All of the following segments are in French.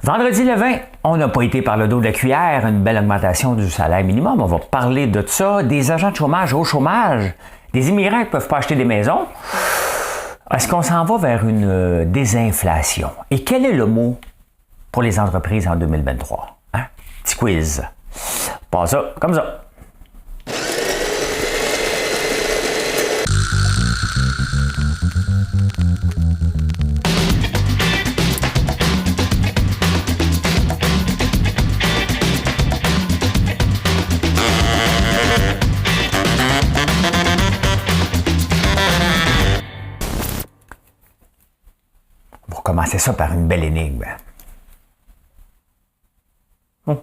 Vendredi le 20, on n'a pas été par le dos de la cuillère, une belle augmentation du salaire minimum. On va parler de ça, des agents de chômage au chômage, des immigrants qui ne peuvent pas acheter des maisons. Est-ce qu'on s'en va vers une désinflation? Et quel est le mot pour les entreprises en 2023? Hein? Petit quiz. Pas ça, comme ça. Commencer ça par une belle énigme. Mesdames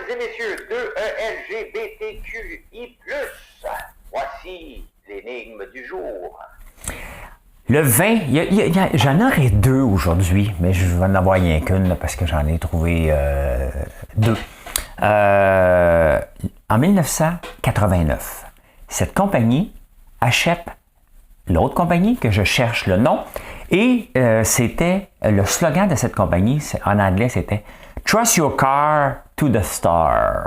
et messieurs de LGBTQI+, voici l'énigme du jour. Le 20, j'en aurais deux aujourd'hui, mais je vais en avoir rien qu'une parce que j'en ai trouvé deux. En 1989, cette compagnie achète l'autre compagnie, que je cherche le nom, et c'était le slogan de cette compagnie, en anglais, c'était « Trust your car to the star ».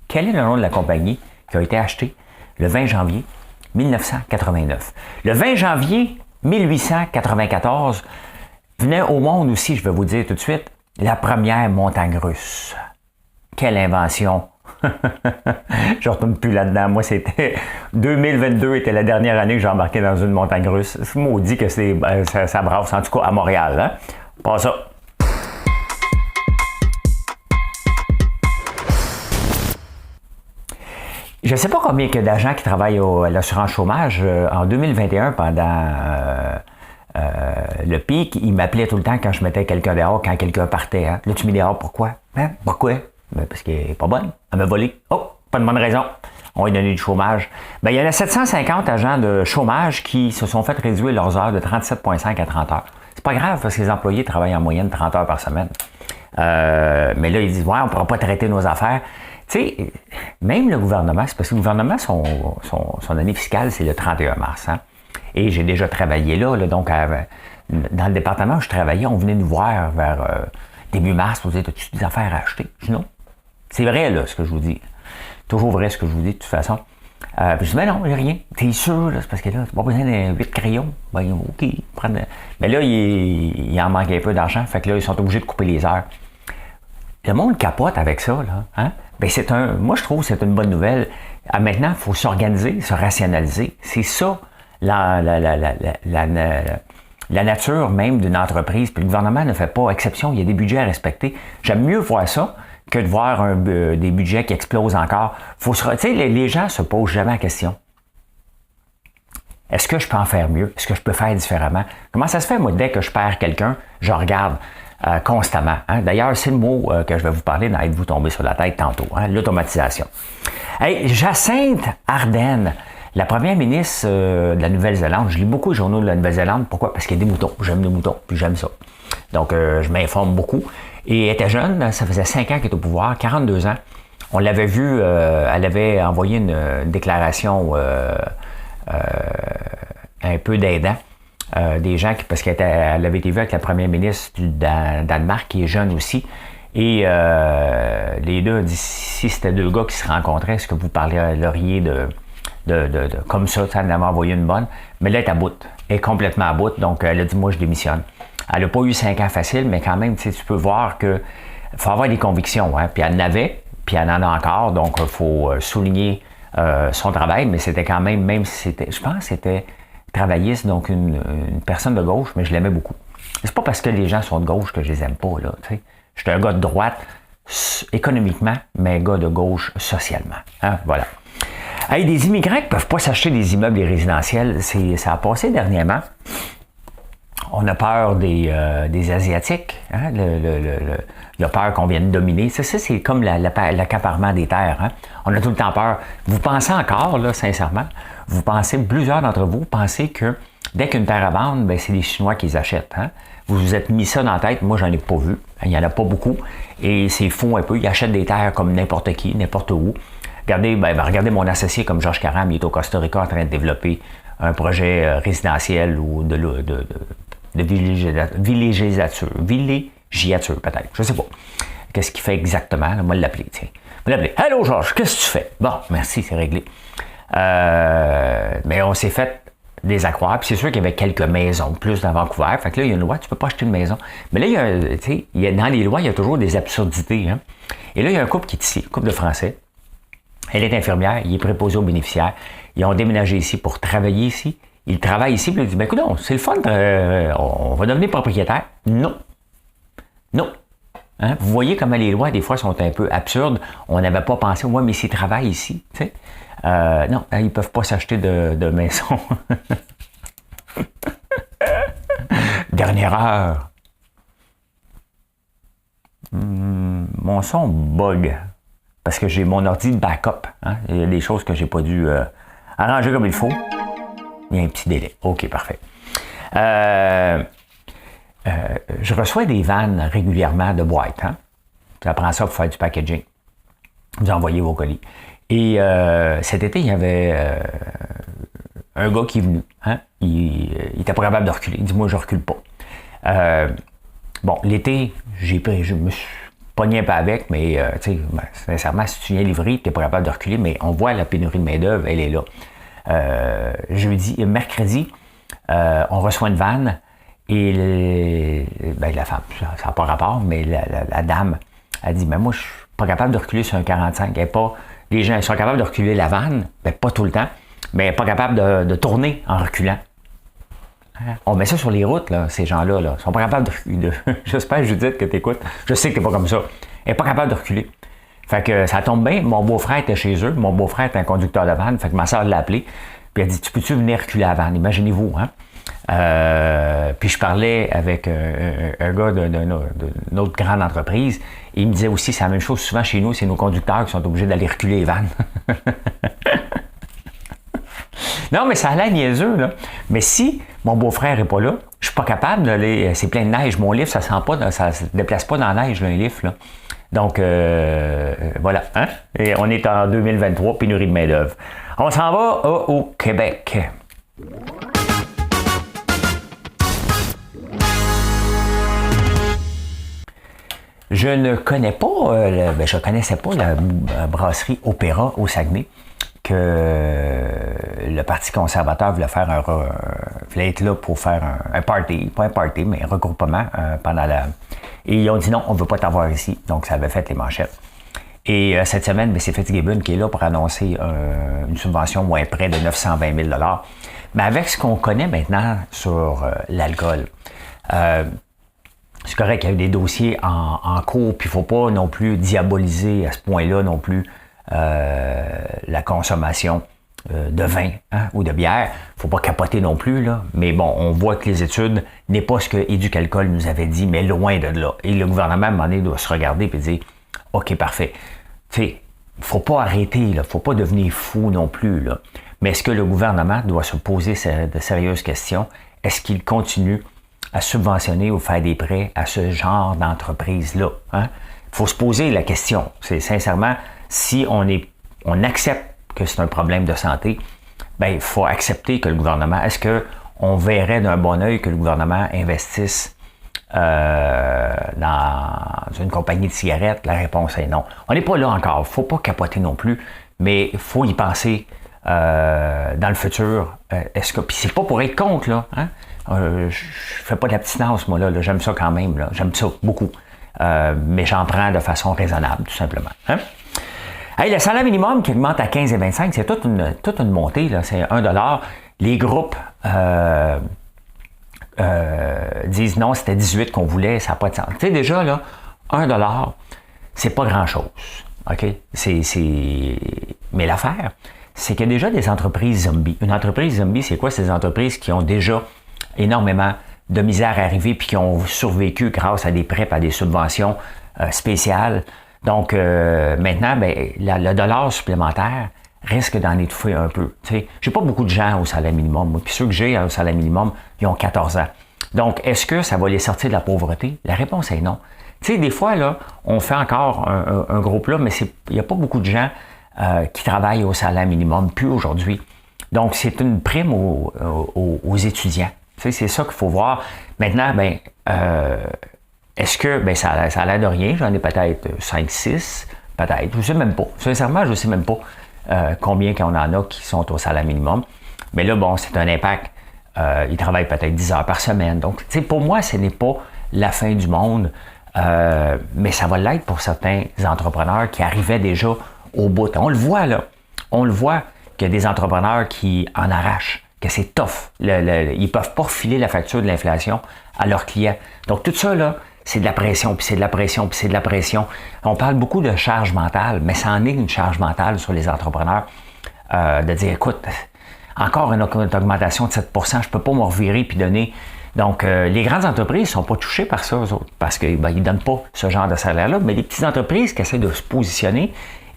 Quel est le nom de la compagnie qui a été achetée le 20 janvier 1989? Le 20 janvier 1894 venait au monde aussi, je vais vous dire tout de suite, la première montagne russe. Quelle invention! Je ne retourne plus là-dedans. Moi, c'était 2022 était la dernière année que j'ai embarqué dans une montagne russe. C'est maudit que ça brasse, en tout cas à Montréal. Hein? Pas ça. Je ne sais pas combien il y a d'agents qui travaillent à l'assurance chômage. En 2021, pendant le pic, ils m'appelaient tout le temps quand je mettais quelqu'un dehors, quand quelqu'un partait. Hein? Là, tu mets dehors, pourquoi? Hein? Pourquoi? Ben parce qu'elle n'est pas bonne. Elle m'a volé. Oh, pas de bonne raison. On va lui donner du chômage. Ben, il y en a 750 agents de chômage qui se sont fait réduire leurs heures de 37,5 à 30 heures. C'est pas grave parce que les employés travaillent en moyenne 30 heures par semaine. Mais là, ils disent, ouais, on ne pourra pas traiter nos affaires. Tu sais, même le gouvernement, c'est parce que le gouvernement, son année fiscale, c'est le 31 mars. Hein? Et j'ai déjà travaillé là, donc dans le département où je travaillais, on venait nous voir vers début mars pour dire, as-tu des affaires à acheter? Je dis non. C'est vrai, là, ce que je vous dis. Toujours vrai, ce que je vous dis, de toute façon. Puis je dis, mais non, j'ai rien. T'es sûr, là, c'est parce que là, t'as pas besoin de 8 crayons. Ben, OK, prendre. Mais là, il en manque un peu d'argent. Fait que là, ils sont obligés de couper les heures. Le monde capote avec ça, là. Hein? Ben, moi, je trouve que c'est une bonne nouvelle. Maintenant, il faut s'organiser, se rationaliser. C'est ça, la nature même d'une entreprise. Puis le gouvernement ne fait pas exception. Il y a des budgets à respecter. J'aime mieux voir ça que de voir des budgets qui explosent encore. Les gens ne se posent jamais la question. Est-ce que je peux en faire mieux? Est-ce que je peux faire différemment? Comment ça se fait, moi, dès que je perds quelqu'un, je regarde constamment. Hein? D'ailleurs, c'est le mot que je vais vous parler dans Êtes-vous tombé sur la tête tantôt, hein? L'automatisation. Hey, Jacinda Ardern, la première ministre de la Nouvelle-Zélande, je lis beaucoup les journaux de la Nouvelle-Zélande. Pourquoi? Parce qu'il y a des moutons. J'aime les moutons, puis j'aime ça. Donc, je m'informe beaucoup. Et elle était jeune, ça faisait 5 ans qu'elle était au pouvoir, 42 ans. On l'avait vu, elle avait envoyé une déclaration un peu d'aidant. Des gens parce qu'elle avait été vue avec la première ministre du Danemark, qui est jeune aussi. Et les deux ont dit, si c'était deux gars qui se rencontraient, est-ce que vous parleriez de comme ça, elle en avait envoyé une bonne. Mais là, elle est à bout. Elle est complètement à bout. Donc, elle a dit, moi, je démissionne. Elle n'a pas eu 5 ans facile, mais quand même, tu peux voir qu'il faut avoir des convictions. Hein? Puis elle en avait, puis elle en a encore. Donc, il faut souligner son travail, mais c'était quand même si c'était, je pense que c'était travailliste, donc une personne de gauche, mais je l'aimais beaucoup. C'est pas parce que les gens sont de gauche que je les aime pas, là. Tu sais. Je suis un gars de droite économiquement, mais un gars de gauche socialement. Hein? Voilà. Hey, des immigrants qui ne peuvent pas s'acheter des immeubles et résidentiels, ça a passé dernièrement. On a peur des Asiatiques, hein? Il a peur qu'on vienne dominer. Ça c'est comme l'accaparement des terres. Hein? On a tout le temps peur. Vous pensez encore, là, sincèrement, plusieurs d'entre vous pensez que dès qu'une terre à vendre, ben, c'est les Chinois qui les achètent. Hein? Vous vous êtes mis ça dans la tête, moi j'en ai pas vu. Il n'y en a pas beaucoup. Et c'est faux un peu. Ils achètent des terres comme n'importe qui, n'importe où. Regardez mon associé comme Georges Caram, il est au Costa Rica en train de développer un projet résidentiel ou de villégiature, peut-être. Je ne sais pas. Qu'est-ce qu'il fait exactement? On va l'appeler, tiens. On va l'appeler. Allô, Georges, qu'est-ce que tu fais? Bon, merci, c'est réglé. Mais on s'est fait des accroires. Puis c'est sûr qu'il y avait quelques maisons plus dans Vancouver. Fait que là, il y a une loi, tu ne peux pas acheter une maison. Mais là, dans les lois, il y a toujours des absurdités. Hein? Et là, il y a un couple qui est ici, un couple de Français. Elle est infirmière, il est préposé aux bénéficiaires. Ils ont déménagé ici pour travailler ici. Ils travaillent ici, puis ils disent, ben écoute, c'est le fun, on va devenir propriétaire. Non. Non. Hein? Vous voyez comment les lois, des fois, sont un peu absurdes. On n'avait pas pensé, ouais, mais s'ils travaillent ici, tu sais. Non, ils ne peuvent pas s'acheter de maison. Dernière heure. Mon son bug. Parce que j'ai mon ordi de backup. Hein? Il y a des choses que j'ai pas dû arranger comme il faut. Il y a un petit délai. OK, parfait. Je reçois des vannes régulièrement de boîtes. Hein? Ça prend ça pour faire du packaging. Vous envoyez vos colis. Et cet été, il y avait un gars qui est venu. Hein? Il était pas capable de reculer. Il dit, moi, je recule pas. Bon, l'été, je me suis pogné un peu avec, mais tu sais, sincèrement, si tu viens livrer, tu n'es pas capable de reculer, mais on voit la pénurie de main-d'œuvre, elle est là. Mercredi, on reçoit une vanne et la femme, ça n'a pas rapport, mais la dame a dit, ben moi, je suis pas capable de reculer sur un 45. Les gens ils sont capables de reculer la vanne, ben, pas tout le temps, mais pas capable de tourner en reculant. On met ça sur les routes, là, ces gens-là. Ils ne sont pas capables de J'espère, Judith, que tu écoutes. Je sais que tu n'es pas comme ça. Elle n'est pas capable de reculer. Fait que ça tombe bien. Mon beau-frère était chez eux. Mon beau-frère est un conducteur de vanne. Fait que ma soeur l'a appelé. Puis elle a dit, tu peux-tu venir reculer la vanne? Imaginez-vous, hein? Puis je parlais avec un gars d'une autre grande entreprise. Et il me disait aussi, c'est la même chose souvent chez nous, c'est nos conducteurs qui sont obligés d'aller reculer les vannes. Non, mais ça a l'air niaiseux, là. Mais si mon beau-frère n'est pas là, je suis pas capable d'aller. C'est plein de neige. Mon livre, ça se déplace pas dans la neige, là, un livre, là. Donc, voilà. Hein? Et on est en 2023, pénurie de main-d'œuvre. On s'en va au Québec. Je ne connais pas, je connaissais pas la brasserie Opéra au Saguenay, que le Parti conservateur voulait être là pour faire un party, pas un party, mais un regroupement pendant Et ils ont dit non, on ne veut pas t'avoir ici. Donc, ça avait fait les manchettes. Et cette semaine, c'est Fitzgibbon qui est là pour annoncer une subvention ou un prêt de 920 000 $. Mais avec ce qu'on connaît maintenant sur l'alcool, c'est correct qu'il y a eu des dossiers en cours, puis il ne faut pas non plus diaboliser à ce point-là non plus la consommation de vin ou de bière. Il ne faut pas capoter non plus, là. Mais bon, on voit que les études n'est pas ce que Éducalcool nous avait dit, mais loin de là. Et le gouvernement, à un moment donné, doit se regarder et dire « OK, parfait. » Tu sais, il ne faut pas arrêter, il ne faut pas devenir fou non plus, là. Mais est-ce que le gouvernement doit se poser de sérieuses questions? Est-ce qu'il continue à subventionner ou faire des prêts à ce genre d'entreprise-là? Hein? Il faut se poser la question. C'est sincèrement, si on accepte que c'est un problème de santé, ben il faut accepter que le gouvernement... Est-ce qu'on verrait d'un bon œil que le gouvernement investisse dans une compagnie de cigarettes? La réponse est non. On n'est pas là encore. Il ne faut pas capoter non plus, mais il faut y penser dans le futur. Puis c'est pas pour être contre, là. Hein? Je fais pas d'abstinence, moi, là. J'aime ça quand même, là. J'aime ça beaucoup. Mais j'en prends de façon raisonnable, tout simplement. Hein? Hey, le salaire minimum qui augmente à 15 et 25, c'est toute une montée, là. C'est 1 $. Les groupes disent non, c'était 18 qu'on voulait, ça n'a pas de sens. Tu sais, déjà, là, 1 $, c'est pas grand-chose. OK? Mais l'affaire, c'est qu'il y a déjà des entreprises zombies. Une entreprise zombie, c'est quoi? C'est des entreprises qui ont déjà énormément de misère à arriver puis qui ont survécu grâce à des prêts et à des subventions spéciales. Donc, maintenant, le dollar supplémentaire risque d'en étouffer un peu. T'sais. J'ai pas beaucoup de gens au salaire minimum. Puis ceux que j'ai au salaire minimum, ils ont 14 ans. Donc, est-ce que ça va les sortir de la pauvreté? La réponse est non. Tu sais, des fois, là, on fait encore un gros plat, mais il n'y a pas beaucoup de gens qui travaillent au salaire minimum, plus aujourd'hui. Donc, c'est une prime aux étudiants. Tu sais, c'est ça qu'il faut voir. Maintenant, est-ce que ça a l'air de rien? J'en ai peut-être 5, 6, peut-être. Je ne sais même pas. Sincèrement, je ne sais même pas combien qu'on en a qui sont au salaire minimum. Mais là, bon, c'est un impact. Ils travaillent peut-être 10 heures par semaine. Donc, tu sais, pour moi, ce n'est pas la fin du monde. Mais ça va l'être pour certains entrepreneurs qui arrivaient déjà au bout. On le voit, là. On le voit qu'il y a des entrepreneurs qui en arrachent, que c'est tough. Ils ne peuvent pas refiler la facture de l'inflation à leurs clients. Donc, tout ça, là, c'est de la pression, puis c'est de la pression, puis c'est de la pression. On parle beaucoup de charge mentale, mais ça en est une charge mentale sur les entrepreneurs. De dire, écoute, encore une augmentation de 7 % je ne peux pas me revirer puis donner. Donc, les grandes entreprises ne sont pas touchées par ça, eux autres, parce qu'ils ne donnent pas ce genre de salaire-là, mais les petites entreprises qui essaient de se positionner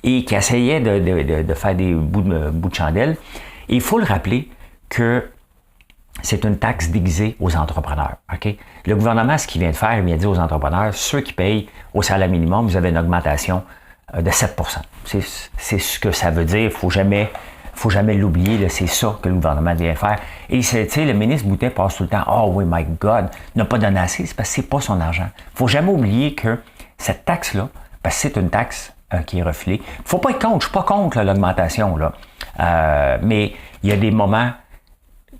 et qui essayaient de faire des bouts de chandelle, il faut le rappeler que c'est une taxe déguisée aux entrepreneurs. Okay? Le gouvernement, ce qu'il vient de faire, il vient de dire aux entrepreneurs, ceux qui payent au salaire minimum, vous avez une augmentation de 7 %. C'est ce que ça veut dire. Il ne faut jamais l'oublier. Là, c'est ça que le gouvernement vient faire. Et le ministre Boutin passe tout le temps « Oh oui, my God, n'a pas donné assez. » C'est parce que ce n'est pas son argent. Il ne faut jamais oublier que cette taxe-là, parce que c'est une taxe qui est refilée. Il ne faut pas être contre. Je ne suis pas contre l'augmentation. Mais il y a des moments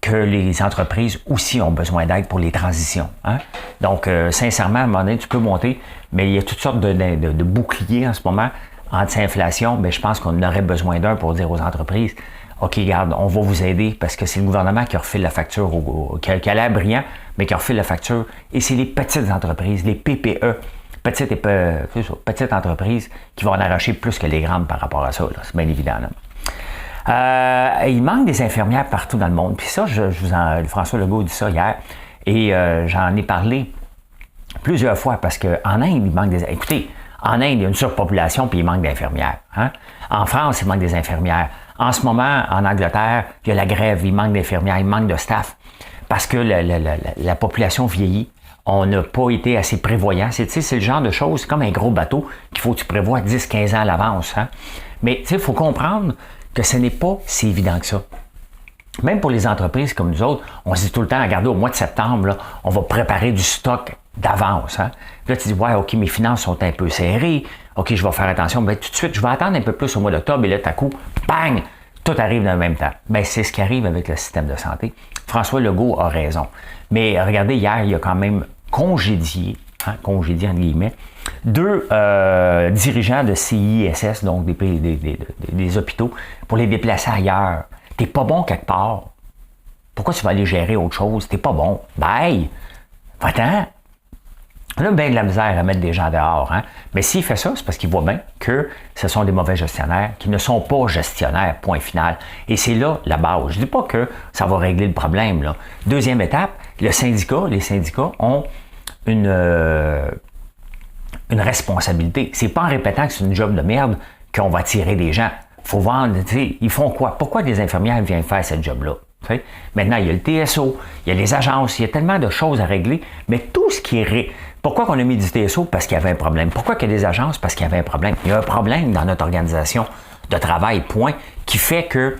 que les entreprises aussi ont besoin d'aide pour les transitions. Hein? Donc, sincèrement, à un moment donné, tu peux monter, mais il y a toutes sortes de boucliers en ce moment anti-inflation. Je pense qu'on aurait besoin d'un pour dire aux entreprises, OK, regarde, on va vous aider parce que c'est le gouvernement qui refile la facture, qui a l'air brillant, mais qui refile la facture. Et c'est les petites entreprises, les PPE, petites entreprises qui vont en arracher plus que les grandes par rapport à ça. Là. C'est bien évident. Là. Il manque des infirmières partout dans le monde. Puis ça, François Legault dit ça hier. Et j'en ai parlé plusieurs fois parce qu'en Inde, il manque des... Écoutez, en Inde, il y a une surpopulation puis il manque d'infirmières. Hein? En France, il manque des infirmières. En ce moment, en Angleterre, il y a la grève, il manque d'infirmières, il manque de staff. Parce que la population vieillit. On n'a pas été assez prévoyant. C'est le genre de choses, c'est comme un gros bateau qu'il faut que tu prévois 10-15 ans à l'avance. Hein? Mais il faut comprendre que ce n'est pas si évident que ça. Même pour les entreprises comme nous autres, on se dit tout le temps, regardez, au mois de septembre, là, on va préparer du stock d'avance. Hein? Puis là, tu dis, ouais, OK, mes finances sont un peu serrées. OK, je vais faire attention. Tout de suite, je vais attendre un peu plus au mois d'octobre. Et là, tout à coup, bang, tout arrive dans le même temps. C'est ce qui arrive avec le système de santé. François Legault a raison. Mais regardez, hier, il a quand même congédié entre guillemets, 2 dirigeants de CISS, donc des hôpitaux, pour les déplacer ailleurs. T'es pas bon quelque part. Pourquoi tu vas aller gérer autre chose? T'es pas bon. Bye! Va-t'en! On a bien de la misère à mettre des gens dehors. Hein? Mais s'il fait ça, c'est parce qu'il voit bien que ce sont des mauvais gestionnaires qui ne sont pas gestionnaires, point final. Et c'est là la base. Je ne dis pas que ça va régler le problème. Là. Deuxième étape, les syndicats ont une responsabilité. C'est pas en répétant que c'est une job de merde qu'on va tirer des gens. Faut vendre, ils font quoi? Pourquoi des infirmières viennent faire ce job-là? T'sais? Maintenant, il y a le TSO, il y a les agences, il y a tellement de choses à régler, mais tout ce qui est... Pourquoi qu'on a mis du TSO? Parce qu'il y avait un problème. Pourquoi qu'il y a des agences? Parce qu'il y avait un problème. Il y a un problème dans notre organisation de travail, point, qui fait que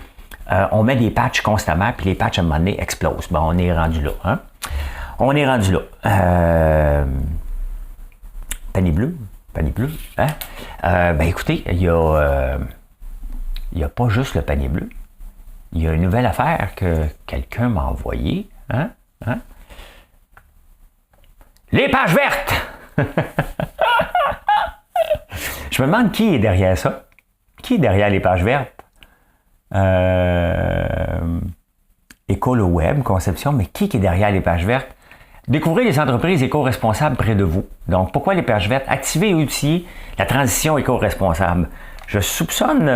on met des patchs constamment, puis les patchs, à un moment donné, explosent. On est rendu là. Hein? On est rendu là. Panier bleu, hein? Écoutez, il y a pas juste le panier bleu. Il y a une nouvelle affaire que quelqu'un m'a envoyée. Hein? Les pages vertes! Je me demande qui est derrière ça. Qui est derrière les pages vertes? Écolo Web, Conception, mais qui est derrière les pages vertes? Découvrez les entreprises éco-responsables près de vous. Donc, pourquoi les pages vertes? Activez et outiller la transition éco-responsable. Je soupçonne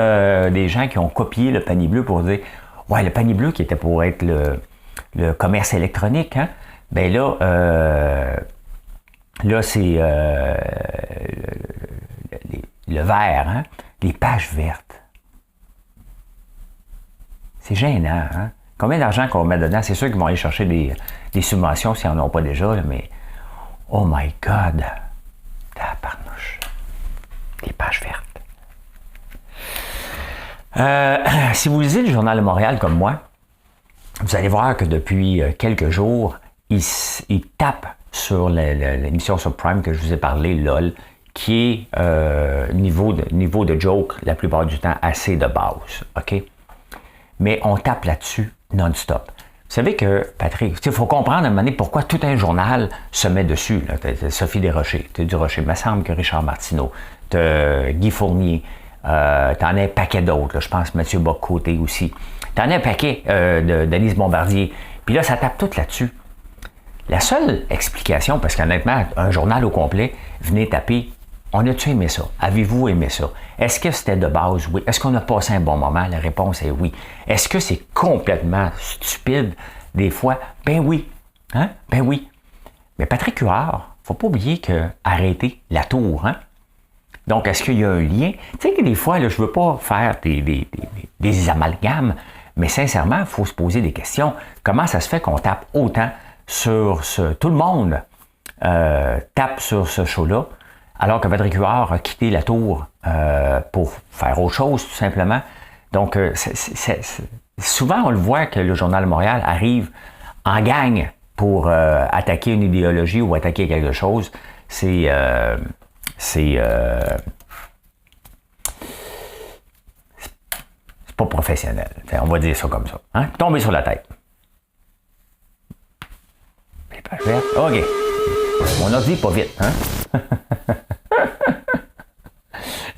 des gens qui ont copié le panier bleu pour dire « Ouais, le panier bleu qui était pour être le commerce électronique, hein? » Ben là, c'est le vert, hein? Les pages vertes. C'est gênant, hein? Combien d'argent qu'on met dedans? C'est sûr qu'ils vont aller chercher des subventions s'ils n'en ont pas déjà, là, mais oh my God! Tabarnouche! Des pages vertes. Si vous lisez le Journal de Montréal comme moi, vous allez voir que depuis quelques jours, il tape sur l'émission sur Prime que je vous ai parlé, LOL, qui est niveau de joke, la plupart du temps, assez de base. OK? Mais on tape là-dessus non-stop. Vous savez que, Patrick, il faut comprendre à un moment donné pourquoi tout un journal se met dessus. T'as Sophie Desrochers, t'as Durocher, il me semble que Richard Martineau, t'as Guy Fournier, t'en as un paquet d'autres, je pense Mathieu Bock-Côté aussi. T'en as un paquet de Denise Bombardier. Puis là, ça tape tout là-dessus. La seule explication, parce qu'honnêtement, un journal au complet, venez taper, on a-tu aimé ça? Avez-vous aimé ça? Est-ce que c'était de base? Oui. Est-ce qu'on a passé un bon moment? La réponse est oui. Est-ce que c'est complètement stupide des fois? Ben oui. Hein? Ben oui. Mais Patrick Huard, faut pas oublier que arrêter la tour, hein? Donc, est-ce qu'il y a un lien? Tu sais que des fois, là, je veux pas faire des amalgames, mais sincèrement, il faut se poser des questions. Comment ça se fait qu'on tape autant sur ce... Tout le monde tape sur ce show-là, alors que Patrick Huard a quitté la tour pour faire autre chose, tout simplement. Donc, souvent, on le voit que le Journal de Montréal arrive en gang pour attaquer une idéologie ou attaquer quelque chose. C'est pas professionnel. On va dire ça comme ça. Hein? Tomber sur la tête. Les pages vertes. OK. Mon ordi pas vite. Hein?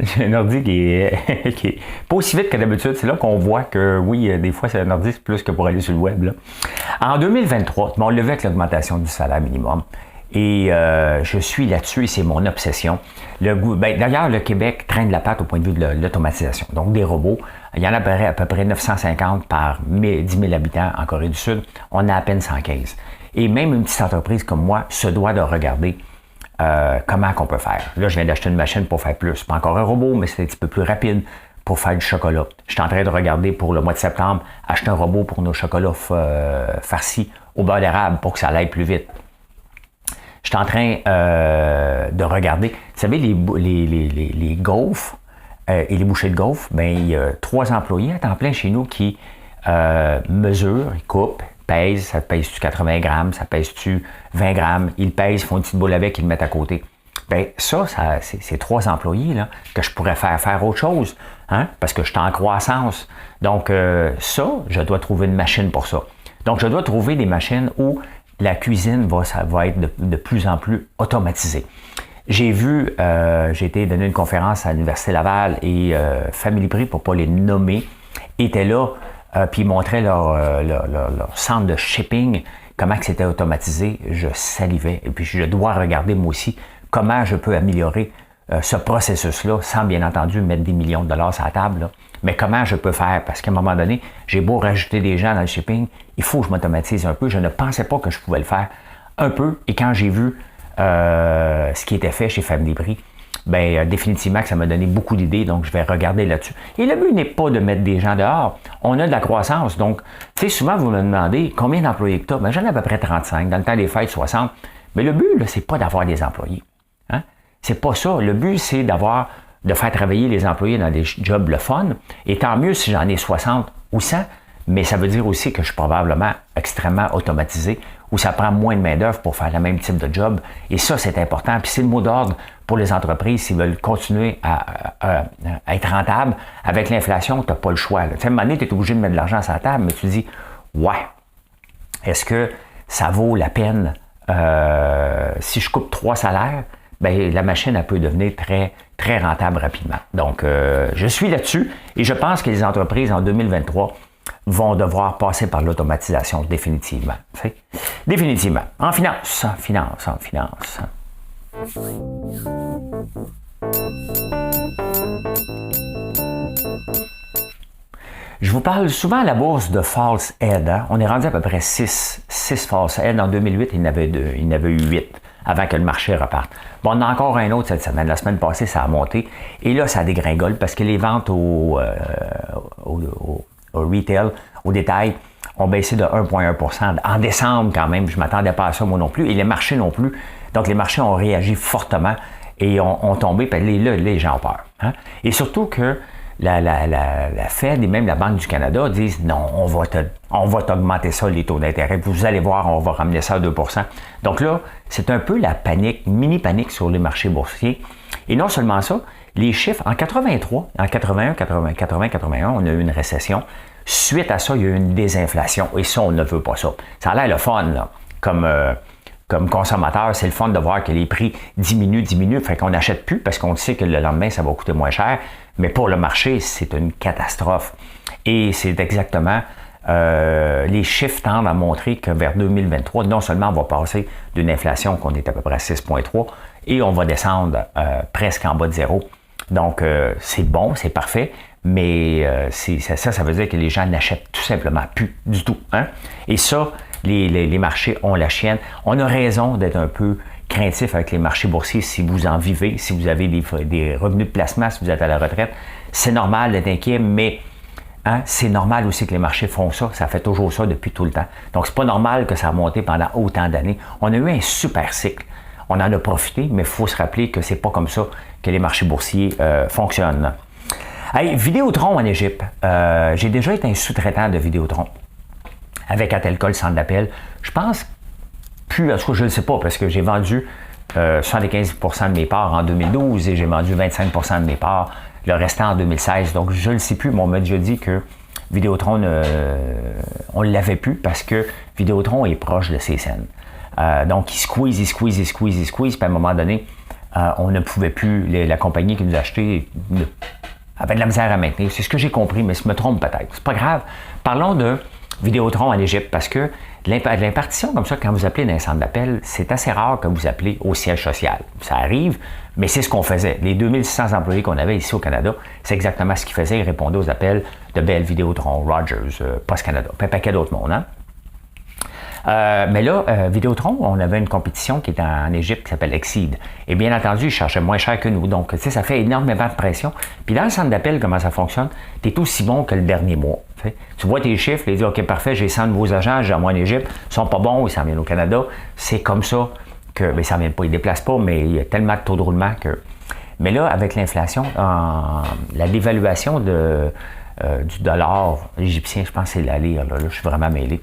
J'ai un ordi qui est pas aussi vite que d'habitude. C'est là qu'on voit que, oui, des fois, c'est un ordi, c'est plus que pour aller sur le web. Là. En 2023, on l'a vu avec l'augmentation du salaire minimum. Et je suis là-dessus et c'est mon obsession. D'ailleurs, le Québec traîne la patte au point de vue de l'automatisation. Donc, des robots. Il y en a à peu près 950 par 10 000 habitants en Corée du Sud. On a à peine 115. Et même une petite entreprise comme moi se doit de regarder comment qu'on peut faire. Là, je viens d'acheter une machine pour faire plus. Pas encore un robot, mais c'est un petit peu plus rapide pour faire du chocolat. Je suis en train de regarder pour le mois de septembre, acheter un robot pour nos chocolats farcis au beurre d'érable pour que ça aille plus vite. Je suis en train de regarder, vous savez, les gaufres et les bouchées de gaufres, ben, il y a 3 employés à temps plein chez nous qui mesurent, ils coupent, pèsent, ça pèse-tu 80 grammes, ça pèse-tu 20 grammes, ils pèsent, font une petite boule avec, ils le mettent à côté. Bien, ça c'est 3 employés là, que je pourrais faire autre chose, hein, parce que je suis en croissance. Donc, ça, je dois trouver une machine pour ça. Donc, je dois trouver des machines où la cuisine va être de plus en plus automatisée. J'ai vu, j'ai été donner une conférence à l'Université Laval et Family Prix, pour ne pas les nommer, étaient là, puis ils montraient leur centre de shipping, comment que c'était automatisé. Je salivais. Et puis je dois regarder moi aussi comment je peux améliorer ce processus-là, sans bien entendu mettre des millions de dollars sur la table, là. Mais comment je peux faire? Parce qu'à un moment donné, j'ai beau rajouter des gens dans le shipping, il faut que je m'automatise un peu. Je ne pensais pas que je pouvais le faire un peu. Et quand j'ai vu ce qui était fait chez Family Prix, bien, définitivement que ça m'a donné beaucoup d'idées. Donc, je vais regarder là-dessus. Et le but n'est pas de mettre des gens dehors. On a de la croissance. Donc, tu sais, souvent, vous me demandez combien d'employés que tu as? Bien, j'en ai à peu près 35. Dans le temps des fêtes, 60. Mais le but, là, c'est pas d'avoir des employés. Hein? C'est pas ça. Le but, c'est de faire travailler les employés dans des jobs le fun. Et tant mieux si j'en ai 60 ou 100, mais ça veut dire aussi que je suis probablement extrêmement automatisé, où ça prend moins de main-d'œuvre pour faire le même type de job. Et ça, c'est important. Puis c'est le mot d'ordre pour les entreprises s'ils veulent continuer à être rentables. Avec l'inflation, tu n'as pas le choix. Tu sais, à un moment donné, tu es obligé de mettre de l'argent sur la table, mais tu dis, ouais, est-ce que ça vaut la peine si je coupe 3 salaires? Bien, la machine, elle peut devenir très, très rentable rapidement. Donc, je suis là-dessus et je pense que les entreprises en 2023 vont devoir passer par l'automatisation définitivement. T'sais? Définitivement. En finance. Je vous parle souvent à la bourse de false head. Hein? On est rendu à peu près 6 false head. En 2008, il y en avait eu 8 avant que le marché reparte. Bon, on en a encore un autre cette semaine. La semaine passée, ça a monté. Et là, ça dégringole parce que les ventes au retail, au détail, ont baissé de 1,1%. En décembre, quand même, je ne m'attendais pas à ça, moi non plus. Et les marchés non plus. Donc, les marchés ont réagi fortement et ont tombé. Puis là, les gens ont peur. Hein? Et surtout que la Fed et même la Banque du Canada disent non, on va t'augmenter ça, les taux d'intérêt. Vous allez voir, on va ramener ça à 2 %. Donc là, c'est un peu la panique, mini-panique sur les marchés boursiers. Et non seulement ça, les chiffres, en 83, en 81, 81, on a eu une récession. Suite à ça, il y a eu une désinflation. Et ça, on ne veut pas ça. Ça a l'air le fun, là, comme consommateur, c'est le fun de voir que les prix diminuent, fait qu'on n'achète plus parce qu'on sait que le lendemain, ça va coûter moins cher. Mais pour le marché, c'est une catastrophe. Et c'est exactement, les chiffres tendent à montrer que vers 2023, non seulement on va passer d'une inflation qu'on est à peu près à 6,3 et on va descendre presque en bas de zéro. Donc, c'est bon, c'est parfait, mais ça veut dire que les gens n'achètent tout simplement plus du tout. Hein? Et ça, les marchés ont la chienne. On a raison d'être un peu craintif avec les marchés boursiers si vous en vivez, si vous avez des revenus de placement, si vous êtes à la retraite. C'est normal d'être inquiet, mais hein, c'est normal aussi que les marchés font ça. Ça fait toujours ça depuis tout le temps. Donc, c'est pas normal que ça a monté pendant autant d'années. On a eu un super cycle. On en a profité, mais il faut se rappeler que c'est pas comme ça que les marchés boursiers fonctionnent. Hey, Vidéotron en Égypte. J'ai déjà été un sous-traitant de Vidéotron avec Atelcol Centre d'appel. Je pense plus, en tout cas, je ne le sais pas, parce que j'ai vendu 75% de mes parts en 2012 et j'ai vendu 25% de mes parts, le restant en 2016. Donc, je ne le sais plus, mais on m'a déjà dit que Vidéotron, on ne l'avait plus parce que Vidéotron est proche de ses scènes. Donc, il squeeze, puis à un moment donné, on ne pouvait plus, la compagnie qui nous achetait avait de la misère à maintenir. C'est ce que j'ai compris, mais je me trompe peut-être. C'est pas grave. Parlons de Vidéotron en Égypte, parce que l'impartition comme ça, quand vous appelez dans un centre d'appel, c'est assez rare que vous appelez au siège social. Ça arrive, mais c'est ce qu'on faisait. Les 2600 employés qu'on avait ici au Canada, c'est exactement ce qu'ils faisaient. Ils répondaient aux appels de Bell, Vidéotron, Rogers, Post Canada, puis un paquet d'autres mondes. Hein? Mais là, Vidéotron, on avait une compétition qui était en Égypte qui s'appelle Exceed. Et bien entendu, ils cherchaient moins cher que nous. Donc, tu sais, ça fait énormément de pression. Puis dans le centre d'appel, comment ça fonctionne? Tu es aussi bon que le dernier mois. T'sais. Tu vois tes chiffres, tu dis, OK, parfait, j'ai 100 nouveaux agents, j'ai moi en Égypte, ils sont pas bons, ils s'en viennent au Canada. C'est comme ça que, bien, ils s'en viennent pas, ils ne déplacent pas, mais il y a tellement de taux de roulement que... Mais là, avec l'inflation, la dévaluation du dollar égyptien, je pense que c'est la lire, là, je suis vraiment mêlé.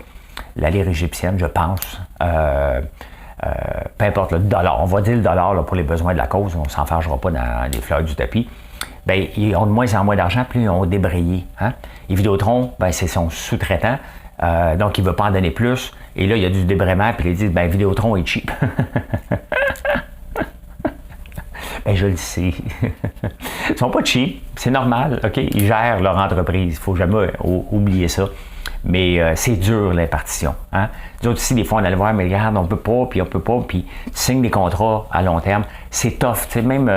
La lire égyptienne, je pense, peu importe le dollar, on va dire le dollar là, pour les besoins de la cause, on ne s'en fâchera pas dans les fleurs du tapis, bien, ils ont de moins en moins d'argent, puis ils ont débrayé. Hein? Et Vidéotron, ben, c'est son sous-traitant, donc il ne veut pas en donner plus, et là, il y a du débrayement, puis ils disent, ben, Vidéotron est cheap. Ben, je le sais. Ils ne sont pas cheap, c'est normal, OK? Ils gèrent leur entreprise, il ne faut jamais oublier ça. Mais c'est dur, l'impartition. Hein? Nous autres, ici, des fois, on allait voir, mais regarde, on peut pas, puis tu signes des contrats à long terme. C'est tough. Tu sais, même,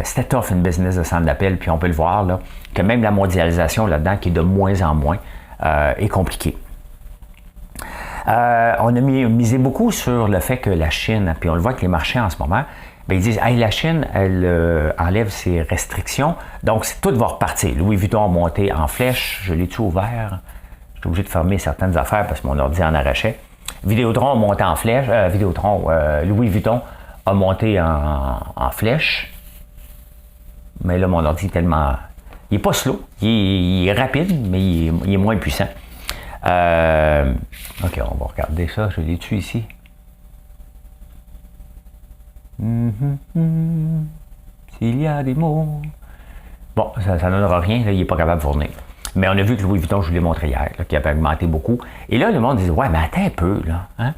c'était tough, une business de centre d'appel, puis on peut le voir, là, que même la mondialisation là-dedans, qui est de moins en moins, est compliquée. On a misé beaucoup sur le fait que la Chine, puis on le voit avec les marchés en ce moment, bien, ils disent, hey, la Chine, elle enlève ses restrictions, donc tout va repartir. Louis Vuitton a monté en flèche, je l'ai-tu ouvert? J'étais obligé de fermer certaines affaires parce que mon ordi en arrachait. Vidéotron a monté en flèche, Louis Vuitton a monté en flèche, mais là, mon ordi est tellement... Il n'est pas slow, il est rapide, mais il est moins puissant. OK, on va regarder ça, je l'ai-tu ici? S'il y a des mots... Bon, ça ne donnera rien, là, il n'est pas capable de fournir. Mais on a vu que Louis Vuitton, je vous l'ai montré hier, là, qui avait augmenté beaucoup. Et là, le monde disait, ouais, mais attends un peu, là. Hein?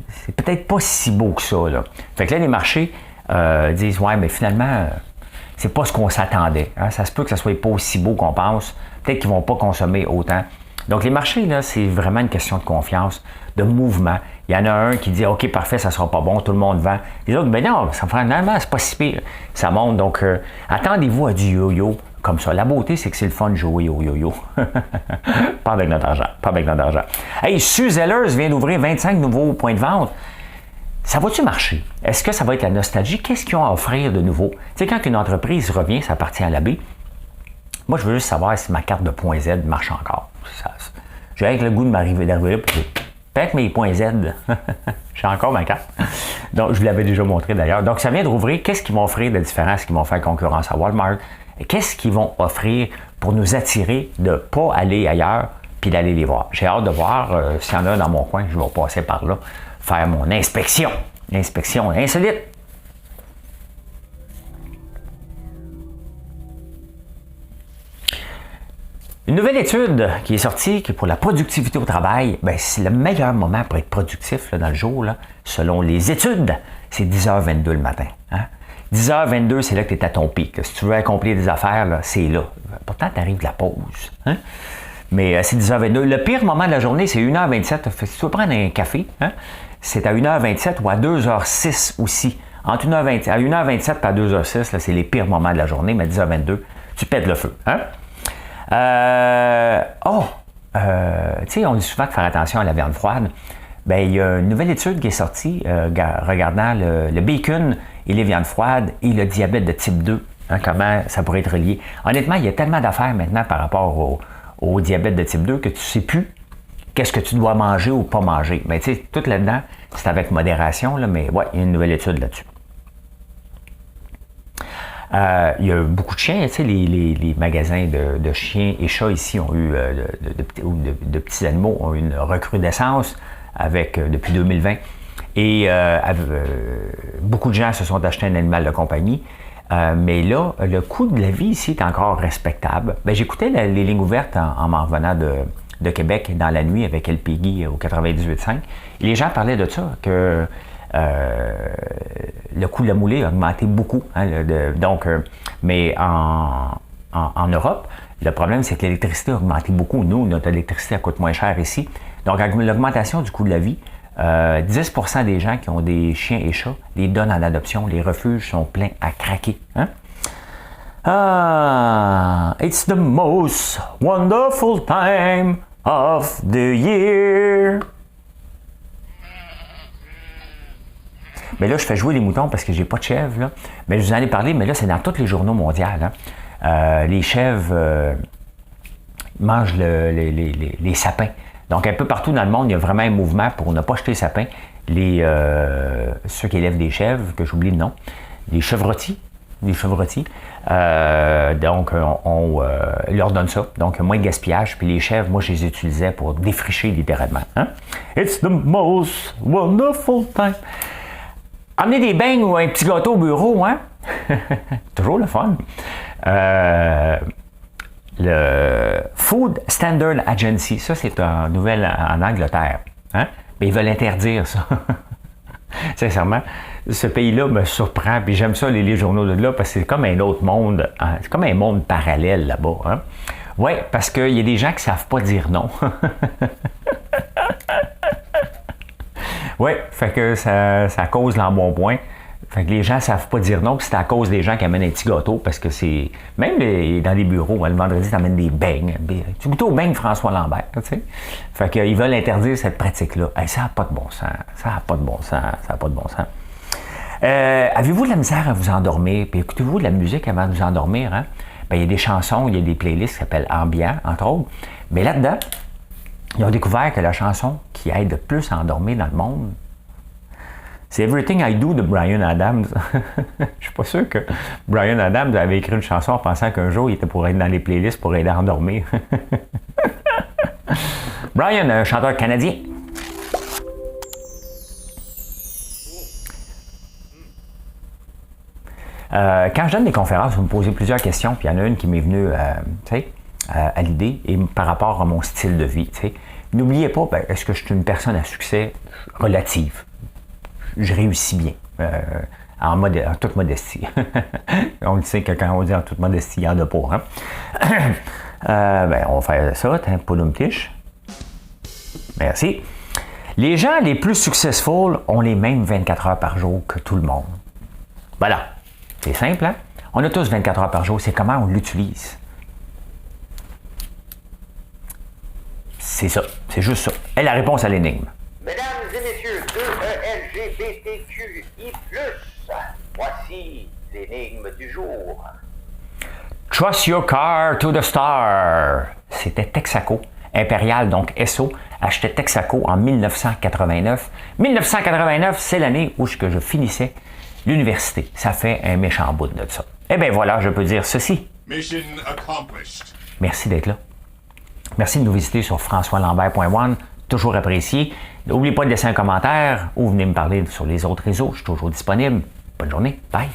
C'est peut-être pas si beau que ça, là. Fait que là, les marchés disent, ouais, mais finalement, c'est pas ce qu'on s'attendait. Hein? Ça se peut que ça soit pas aussi beau qu'on pense. Peut-être qu'ils vont pas consommer autant. Donc, les marchés, là, c'est vraiment une question de confiance, de mouvement. Il y en a un qui dit, OK, parfait, ça sera pas bon, tout le monde vend. Les autres, ben non, finalement, c'est pas si pire. Ça monte, donc, attendez-vous à du yo-yo comme ça. La beauté, c'est que c'est le fun de jouer au yo-yo. Pas avec notre argent. Hey, Suzellers vient d'ouvrir 25 nouveaux points de vente. Ça va-tu marcher? Est-ce que ça va être la nostalgie? Qu'est-ce qu'ils ont à offrir de nouveau? Tu sais, quand une entreprise revient, ça appartient à l'abbé. Moi, je veux juste savoir si ma carte de point Z marche encore. J'ai avec le goût de m'arriver d'arriver là, puis avec mes points Z, j'ai encore ma carte. Donc, je vous l'avais déjà montré d'ailleurs. Donc, ça vient de rouvrir. Qu'est-ce qu'ils vont offrir de différent? Est-ce qu'ils vont faire concurrence à Walmart? Qu'est-ce qu'ils vont offrir pour nous attirer de ne pas aller ailleurs puis d'aller les voir? J'ai hâte de voir s'il y en a dans mon coin. Je vais passer par là, faire mon inspection. L'inspection insolite. Une nouvelle étude qui est sortie, qui est pour la productivité au travail, ben, c'est le meilleur moment pour être productif là, dans le jour, là, selon les études, c'est 10h22 le matin. Hein? 10h22, c'est là que tu es à ton pic. Si tu veux accomplir des affaires, là, c'est là. Pourtant, tu arrives de la pause. Hein? Mais c'est 10h22. Le pire moment de la journée, c'est 1h27. Si tu veux prendre un café, hein? C'est à 1h27 ou à 2h06 aussi. Entre 1h20, à 1h27 et à 2h06, là, c'est les pires moments de la journée, mais à 10h22, tu pètes le feu. Hein? Tu sais, on dit souvent de faire attention à la viande froide. Bien, il y a une nouvelle étude qui est sortie regardant le bacon et les viandes froides et le diabète de type 2. Hein, comment ça pourrait être relié. Honnêtement, il y a tellement d'affaires maintenant par rapport au diabète de type 2 que tu ne sais plus qu'est-ce que tu dois manger ou pas manger. Mais tu sais, tout là-dedans, c'est avec modération, là, mais ouais, il y a une nouvelle étude là-dessus. Il y a beaucoup de chiens, tu sais, les magasins de chiens et chats ici ont eu, de petits animaux ont eu une recrudescence depuis 2020. Et beaucoup de gens se sont achetés un animal de compagnie. Mais là, le coût de la vie ici est encore respectable. Ben, j'écoutais les lignes ouvertes en m'en revenant de Québec dans la nuit avec El Peggy au 98.5. Et les gens parlaient de ça, que le coût de la moulée a augmenté beaucoup. Hein, mais en Europe, le problème, c'est que l'électricité a augmenté beaucoup. Nous, notre électricité elle coûte moins cher ici. Donc, avec l'augmentation du coût de la vie, 10% des gens qui ont des chiens et chats les donnent en adoption. Les refuges sont pleins à craquer. Hein? It's the most wonderful time of the year. Mais là, je fais jouer les moutons parce que j'ai pas de chèvres. Là. Mais je vous en ai parlé, mais là, c'est dans tous les journaux mondiaux. Hein. Les chèvres mangent les sapins. Donc, un peu partout dans le monde, il y a vraiment un mouvement pour ne pas jeter les sapins. Ceux qui élèvent des chèvres, que j'oublie le nom, les chevrotis. Donc, on leur donne ça. Donc, moins de gaspillage. Puis les chèvres, moi, je les utilisais pour défricher littéralement. Hein? It's the most wonderful time. Amener des beignes ou un petit gâteau au bureau, hein? Toujours le fun. Le Food Standard Agency, ça c'est une nouvelle en Angleterre. Hein? Mais ils veulent interdire ça. Sincèrement, ce pays-là me surprend, puis j'aime ça les journaux de là, parce que c'est comme un autre monde, hein? C'est comme un monde parallèle là-bas. Hein? Oui, parce qu'il y a des gens qui ne savent pas dire non. Oui, fait que ça cause l'embonpoint. Fait que les gens ne savent pas dire non, puis c'est à cause des gens qui amènent un petit gâteau, parce que c'est... Même dans les bureaux, le vendredi, tu amènes des beignes. Tu goûtes aux beignes François Lambert, tu sais. Fait qu'ils veulent interdire cette pratique-là. Hey, ça n'a pas de bon sens. Ça n'a pas de bon sens. Avez-vous de la misère à vous endormir? Puis écoutez-vous de la musique avant de vous endormir, hein? Ben, il y a des chansons, il y a des playlists qui s'appellent Ambient, entre autres. Mais là-dedans, ils ont découvert que la chanson qui aide le plus à endormir dans le monde, c'est Everything I Do de Bryan Adams. Je suis pas sûr que Bryan Adams avait écrit une chanson en pensant qu'un jour il était pour être dans les playlists pour aider à endormir. Bryan, un chanteur canadien. Quand je donne des conférences, vous me posez plusieurs questions, puis il y en a une qui m'est venue à l'idée, et par rapport à mon style de vie. T'sais. N'oubliez pas, est-ce que je suis une personne à succès relative? Je réussis bien, en toute modestie. On le sait que quand on dit en toute modestie, il n'y en a pas. Hein? On va faire ça, poulum tiche. Merci. Les gens les plus successful ont les mêmes 24 heures par jour que tout le monde. Voilà. C'est simple, hein? On a tous 24 heures par jour. C'est comment on l'utilise. C'est ça. C'est juste ça. Et la réponse à l'énigme. Mesdames et messieurs, 2LGBTQI+, voici l'énigme du jour. Trust your car to the star. C'était Texaco, Impérial, donc SO, achetais Texaco en 1989. 1989, c'est l'année où je finissais l'université. Ça fait un méchant bout de ça. Eh bien voilà, je peux dire ceci. Mission accomplished. Merci d'être là. Merci de nous visiter sur françoislambert.one. Toujours apprécié. N'oubliez pas de laisser un commentaire ou venez me parler sur les autres réseaux. Je suis toujours disponible. Bonne journée. Bye.